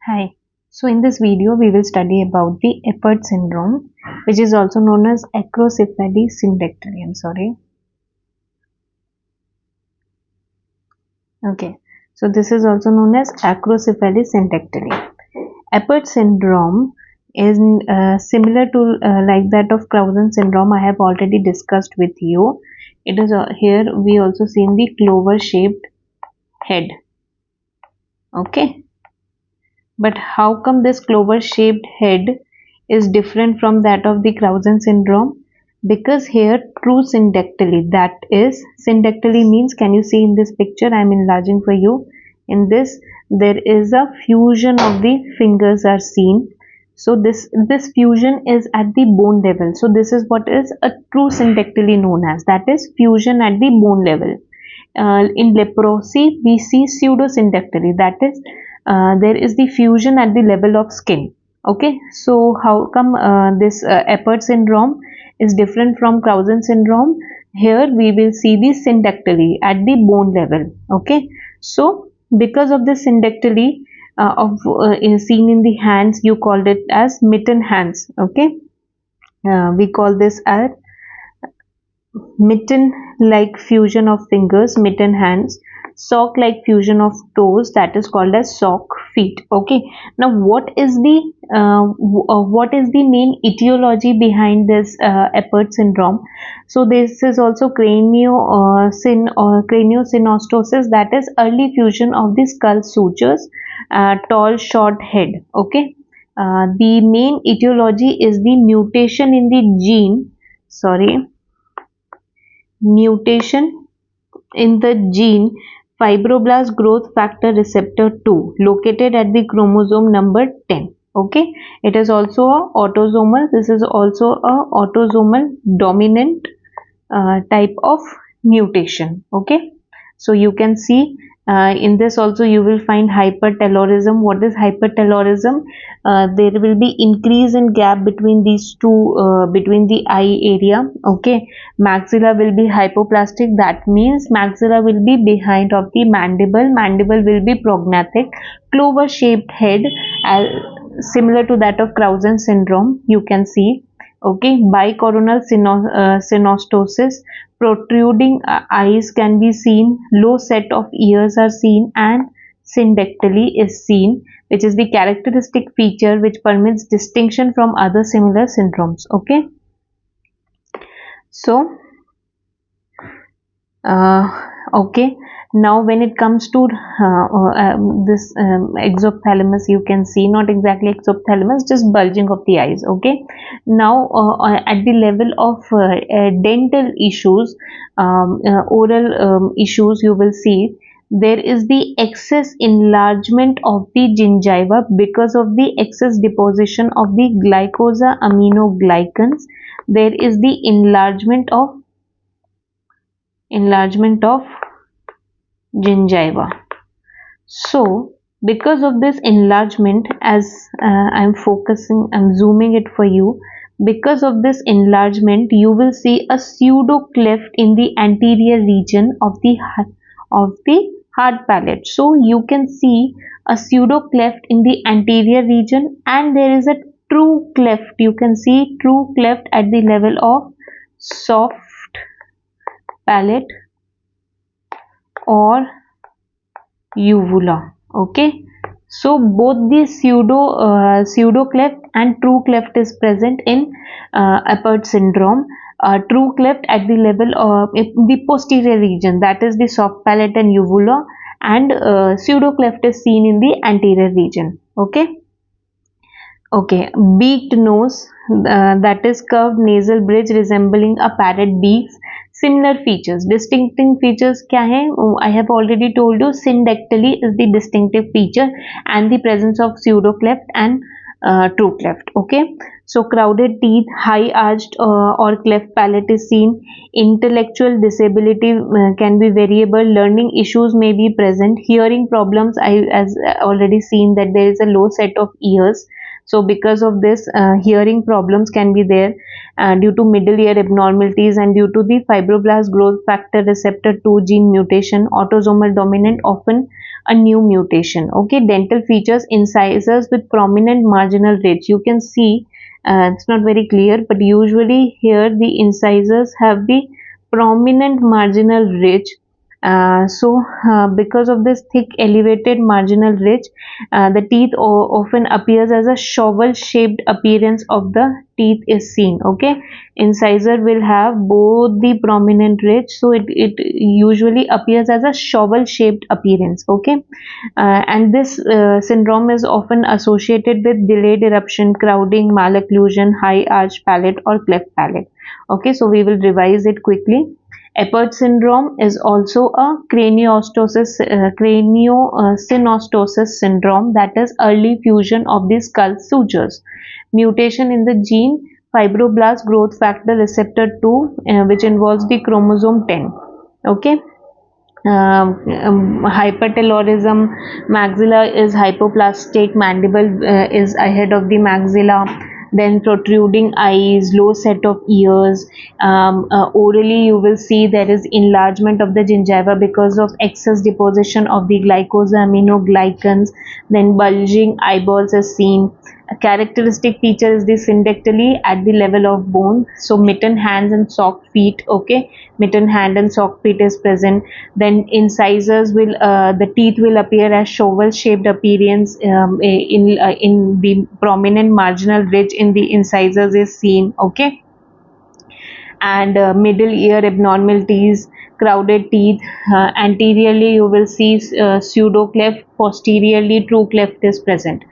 Hi. So in this video, we will study about the Apert syndrome, which is also known as acrocephaly syndactyly. I'm sorry. Okay. So this is also known as acrocephaly syndactyly. Apert syndrome is similar to like that of Clausen syndrome. I have already discussed with you. It is here we also seen the clover-shaped head. Okay. But how come this clover-shaped head is different from that of the Clausen syndrome? Because here true syndactyly, that is, syndactyly means, can you see in this picture? I am enlarging for you. In this, there is a fusion of the fingers are seen. So this fusion is at the bone level. So this is what is a true syndactyly known as. That is fusion at the bone level. In leprosy, we see pseudosyndactyly. That is, there is the fusion at the level of skin. Okay, so how come this Apert syndrome is different from Clausen syndrome? Here we will see the syndactyly at the bone level. Okay, so because of the syndactyly is seen in the hands, you called it as mitten hands. Okay, we call this as mitten like fusion of fingers, mitten hands, sock like fusion of toes, that is called as sock feet. Okay, now what is the main etiology behind this Apert syndrome? So this is also craniosynostosis, that is early fusion of the skull sutures, tall short head. Okay, the main etiology is the mutation in the gene, sorry, mutation in the gene fibroblast growth factor receptor 2 located at the chromosome number 10. Okay, it is also a autosomal, this is also a autosomal dominant type of mutation. Okay, so you can see in this also you will find hypertelorism. What is hypertelorism? There will be increase in gap between these two, between the eye area. Okay, maxilla will be hypoplastic, that means maxilla will be behind of the mandible will be prognathic, clover shaped head, similar to that of Clausen syndrome, you can see. Okay, bicoronal synostosis, protruding eyes can be seen, low set of ears are seen, and syndactyly is seen, which is the characteristic feature which permits distinction from other similar syndromes. Okay, so okay, now when it comes to this exophthalmos, you can see, not exactly exophthalmos, just bulging of the eyes. Okay, now at the level of dental issues, oral issues, you will see there is the excess enlargement of the gingiva because of the excess deposition of the glycosaminoglycans. There is the enlargement of gingiva. So because of this enlargement, as I'm zooming it for you, because of this enlargement you will see a pseudo cleft in the anterior region of the hard palate. So you can see a pseudo cleft in the anterior region, and there is a true cleft, you can see true cleft at the level of soft palate or uvula. Okay, so both the pseudo cleft and true cleft is present in Apert syndrome. True cleft at the level of the posterior region, that is the soft palate and uvula, and pseudo cleft is seen in the anterior region. Okay, okay, beaked nose, that is curved nasal bridge resembling a parrot beaks. Similar features, distinctive features क्या है? I have already told you, syndactyly is the distinctive feature, and the presence of pseudo cleft and true cleft. Okay, so crowded teeth, high arched or cleft palate is seen. Intellectual disability can be variable. Learning issues may be present. Hearing problems, I as already seen that there is a low set of ears. So because of this, hearing problems can be there due to middle ear abnormalities and due to the fibroblast growth factor receptor 2 gene mutation. Autosomal dominant often a new mutation. Okay, dental features: incisors with prominent marginal ridge. You can see it's not very clear, but usually here the incisors have the prominent marginal ridge. Because of this thick elevated marginal ridge, the teeth often appears as a shovel shaped appearance of the teeth is seen. Okay, incisor will have both the prominent ridge, so it usually appears as a shovel shaped appearance. Okay, and this syndrome is often associated with delayed eruption, crowding, malocclusion, high arch palate or cleft palate. Okay, so we will revise it quickly. Eppert syndrome is also a craniosynostosis syndrome, that is early fusion of the skull sutures. Mutation in the gene fibroblast growth factor receptor 2, which involves the chromosome 10. Okay. Hypertelorism, maxilla is hypoplastic, mandible is ahead of the maxilla, then protruding eyes, low set of ears. Orally you will see there is enlargement of the gingiva because of excess deposition of the glycosaminoglycans, then bulging eyeballs is seen. A characteristic feature is the syndactyly at the level of bone, so mitten hands and sock feet. Okay, mitten hand and sock feet is present. Then incisors will, the teeth will appear as shovel shaped appearance, in the prominent marginal ridge in the incisors is seen. Okay, and middle ear abnormalities, crowded teeth. Anteriorly you will see pseudo cleft, posteriorly true cleft is present.